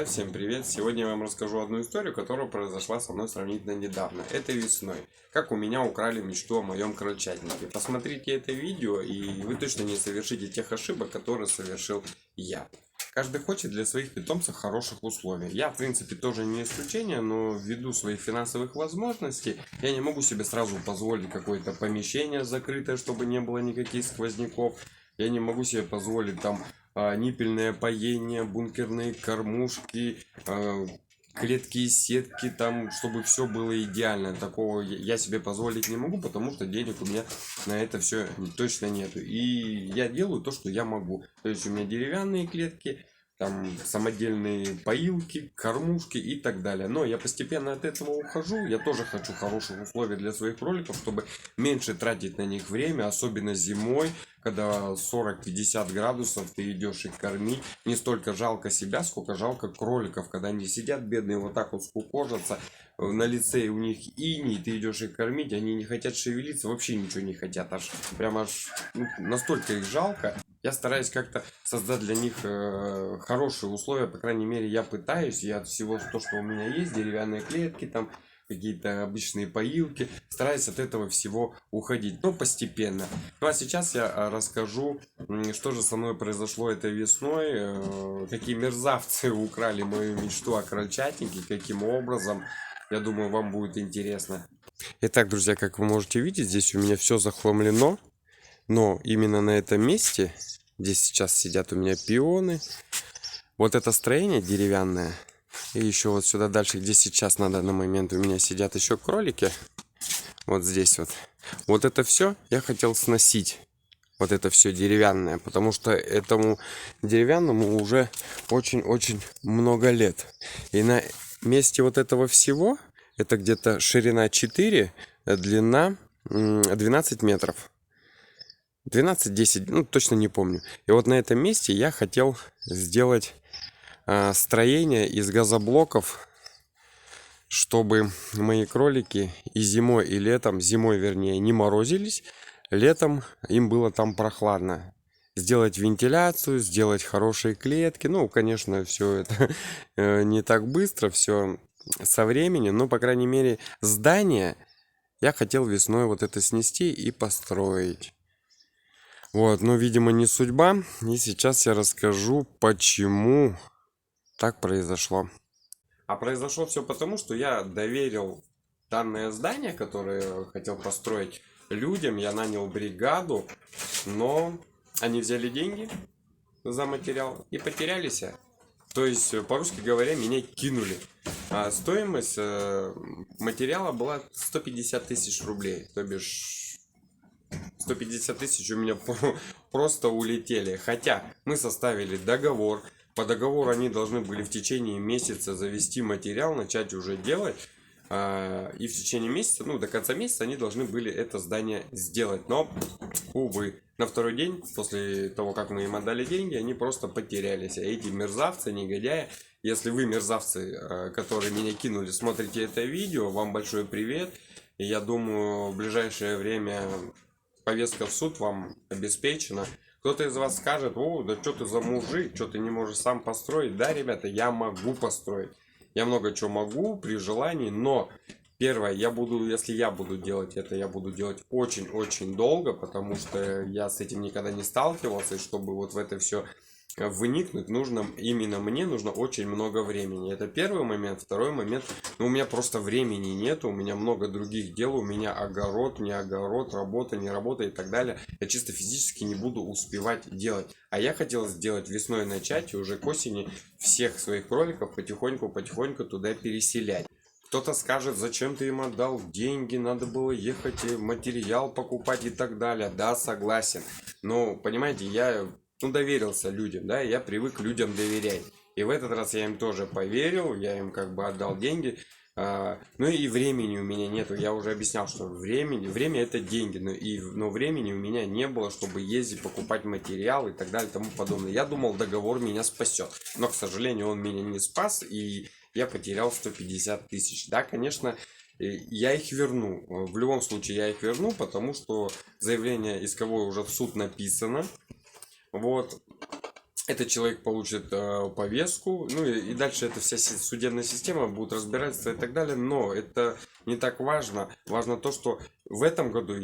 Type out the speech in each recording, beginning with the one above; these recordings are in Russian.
всем привет! Сегодня я вам расскажу одну историю, которая произошла со мной сравнительно недавно. Это весной. Как у меня украли мечту о моем крольчатнике. Посмотрите это видео, и вы точно не совершите тех ошибок, которые совершил я. Каждый хочет для своих питомцев хороших условий. Я, в принципе, тоже не исключение, но ввиду своих финансовых возможностей, я не могу себе сразу позволить какое-то помещение закрытое, чтобы не было никаких сквозняков. Я не могу себе позволить там ниппельное поение, бункерные кормушки, клетки и сетки, там, чтобы все было идеально. Такого я себе позволить не могу, потому что денег у меня на это все точно нету. И я делаю то, что я могу. То есть у меня деревянные клетки, там самодельные поилки, кормушки и так далее. Но я постепенно от этого ухожу. Я тоже хочу хороших условий для своих кроликов, чтобы меньше тратить на них время, особенно зимой, когда 40-50 градусов, ты идешь их кормить. Не столько жалко себя, сколько жалко кроликов, когда они сидят бедные, вот так вот скукожатся, на лице у них иней, ты идешь их кормить, они не хотят шевелиться, вообще ничего не хотят, аж настолько их жалко. Я стараюсь как-то создать для них хорошие условия, по крайней мере я пытаюсь, я от всего то, что у меня есть, деревянные клетки, там какие-то обычные поилки, стараюсь от этого всего уходить, но постепенно. Ну а сейчас я расскажу, что же со мной произошло этой весной, какие мерзавцы украли мою мечту о крольчатнике, каким образом. Я думаю, вам будет интересно. Итак, друзья, как вы можете видеть, здесь у меня все захламлено. Но именно на этом месте, здесь сейчас сидят у меня пионы, вот это строение деревянное, и еще вот сюда дальше, где сейчас на данный момент у меня сидят еще кролики, вот здесь вот. Вот это все я хотел сносить, вот это все деревянное, потому что этому деревянному уже очень-очень много лет. И на месте вот этого всего, это где-то ширина 4, длина 12 метров. 12-10, ну точно не помню. И вот на этом месте я хотел сделать строение из газоблоков, чтобы мои кролики и зимой, и летом, зимой вернее, не морозились, летом им было там прохладно. Сделать вентиляцию, сделать хорошие клетки. Ну, конечно, все это не так быстро, все со временем, но, по крайней мере, здание я хотел весной вот это снести и построить. Вот, но, видимо, не судьба. И сейчас я расскажу, почему так произошло. А произошло все потому, что я доверил данное здание, которое хотел построить, людям. Я нанял бригаду, но они взяли деньги за материал и потерялись. То есть, по-русски говоря, меня кинули. А стоимость материала была 150 тысяч рублей. То бишь 150 тысяч у меня просто улетели. Хотя мы составили договор. По договору они должны были в течение месяца завести материал, начать уже делать. И в течение месяца, ну до конца месяца они должны были это здание сделать. Но, увы, на второй день, после того, как мы им отдали деньги, они просто потерялись. А эти мерзавцы, негодяи, если вы, мерзавцы, которые меня кинули, смотрите это видео, вам большой привет. И я думаю, в ближайшее время повестка в суд вам обеспечена. Кто-то из вас скажет: о, да что ты за мужик, что ты не можешь сам построить. Да, ребята, я могу построить. Я много чего могу при желании, но первое, если я буду делать это, я буду делать очень-очень долго, потому что я с этим никогда не сталкивался, и чтобы вот в это все вникнуть, мне нужно очень много времени. Это первый момент. Второй момент, у меня просто времени нет, у меня много других дел, у меня огород, не огород, работа, не работа и так далее. Я чисто физически не буду успевать делать. А я хотел сделать весной, начать и уже к осени всех своих кроликов потихоньку туда переселять. Кто-то скажет: зачем ты им отдал деньги, надо было ехать и материал покупать и так далее. Да, согласен. Но, понимаете, я доверился людям, да, я привык людям доверять. И в этот раз я им тоже поверил, я им как бы отдал деньги. Ну и времени у меня нету. Я уже объяснял, что время это деньги, но времени у меня не было, чтобы ездить, покупать материал и так далее и тому подобное. Я думал, договор меня спасет, но, к сожалению, он меня не спас, и я потерял 150 тысяч. Да, конечно, я их верну. В любом случае я их верну, потому что заявление исковое уже в суд написано. Вот. этот человек получит повестку, ну и дальше эта вся судебная система будет разбираться и так далее, но это не так важно. Важно то, что в этом году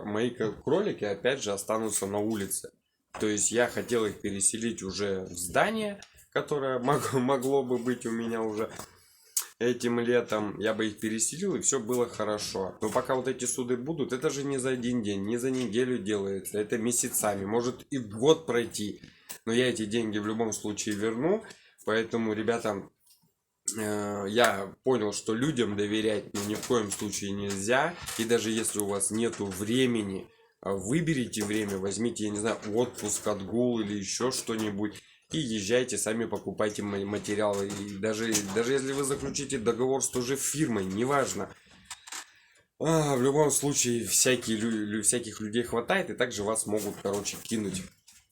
мои кролики опять же останутся на улице. То есть я хотел их переселить уже в здание, которое могло бы быть у меня уже этим летом. Я бы их переселил, и все было хорошо. Но пока вот эти суды будут, это же не за один день, не за неделю делается, это месяцами, может и год пройти. Но я эти деньги в любом случае верну. Поэтому, ребята, я понял, что людям доверять ни в коем случае нельзя. И даже если у вас нету времени, выберите время, возьмите, я не знаю, отпуск, отгул или еще что-нибудь. И езжайте, сами покупайте материалы. И даже если вы заключите договор с той же фирмой, неважно. В любом случае, всяких людей хватает, и также вас могут, короче, кинуть.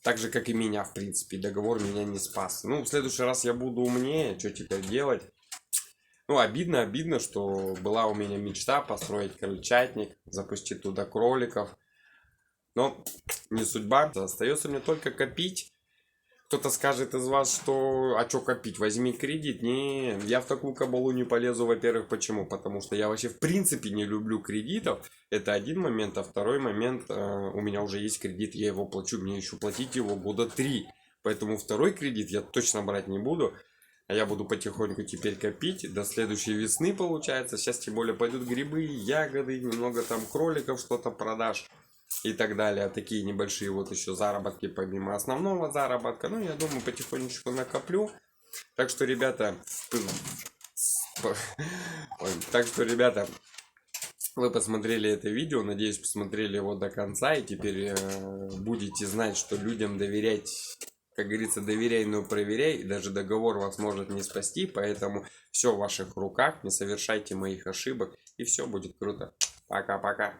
Так же, как и меня, в принципе. Договор меня не спас. Ну, в следующий раз я буду умнее. Что теперь делать? Ну, обидно, что была у меня мечта построить крольчатник, запустить туда кроликов. Но не судьба. Остается мне только копить. Кто-то скажет из вас, что а что копить, возьми кредит. Не, я в такую кабалу не полезу, во-первых, почему? Потому что я вообще в принципе не люблю кредитов. Это один момент, а второй момент, у меня уже есть кредит, я его плачу, мне еще платить его года 3. Поэтому второй кредит я точно брать не буду. А я буду потихоньку теперь копить до следующей весны, получается. Сейчас тем более пойдут грибы, ягоды, немного там кроликов что-то продашь. И так далее. Такие небольшие вот еще заработки помимо основного заработка. Ну, я думаю, потихонечку накоплю. Так что, ребята, вы посмотрели это видео. Надеюсь, посмотрели его до конца. И теперь будете знать, что людям доверять, как говорится, доверяй, но проверяй. И даже договор вас может не спасти. Поэтому все в ваших руках. Не совершайте моих ошибок. И все будет круто. Пока-пока.